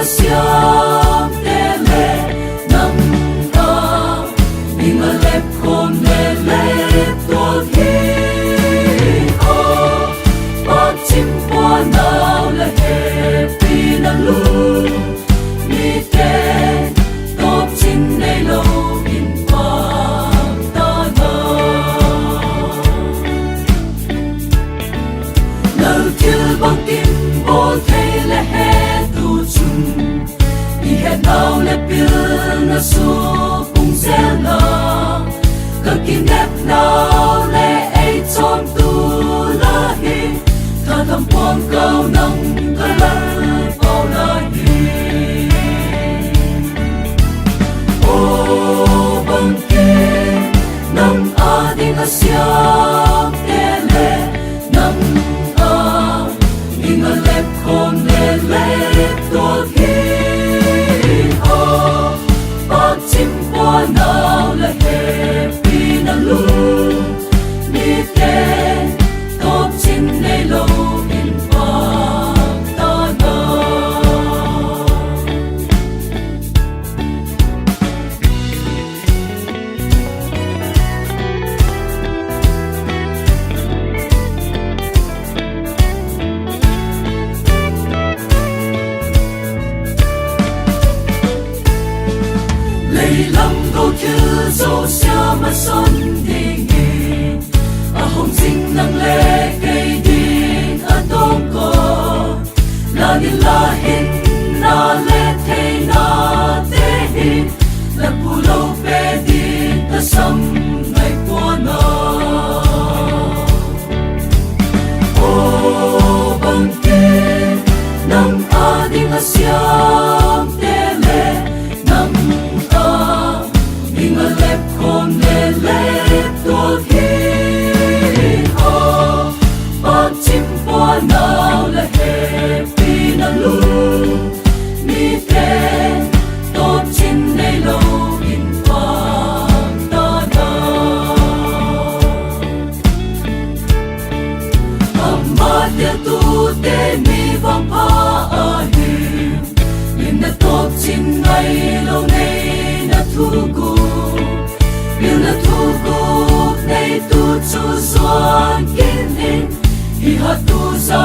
siam te le nang a ning a lep khom le lep to hi o bak chim po nao la he pi na lu mi te top chin nei lo in pa ta na nal til bang tim bo thei le he tu chung i he nao le pil na su pung zel na ka kin nep nao le ai chom tu la hi ta tham pom cao nang ka la pau la hi o bang ke nang a ding a siam te le nang a ing a lep khom le lep to hi o bak chim po nao la he pi na lu mi te top chin nei lo in pa ta na lei lam go tu zo sia ma son ding a hong sing nang le cây din a dong ko la ni la hin na le the na te hin la pu lo pe din ta sam nai po na o bang ke nang a ding a siam te le nang a ding a lep khom le lep to hi o bak chim po nao la he pi na lu mi te top chin nei lo in pa ta na amma te tu te mi vang pa a hi in na top chin nei lo nei na thu ku il na thu ku nei tu chu suan kin in hi ha tu za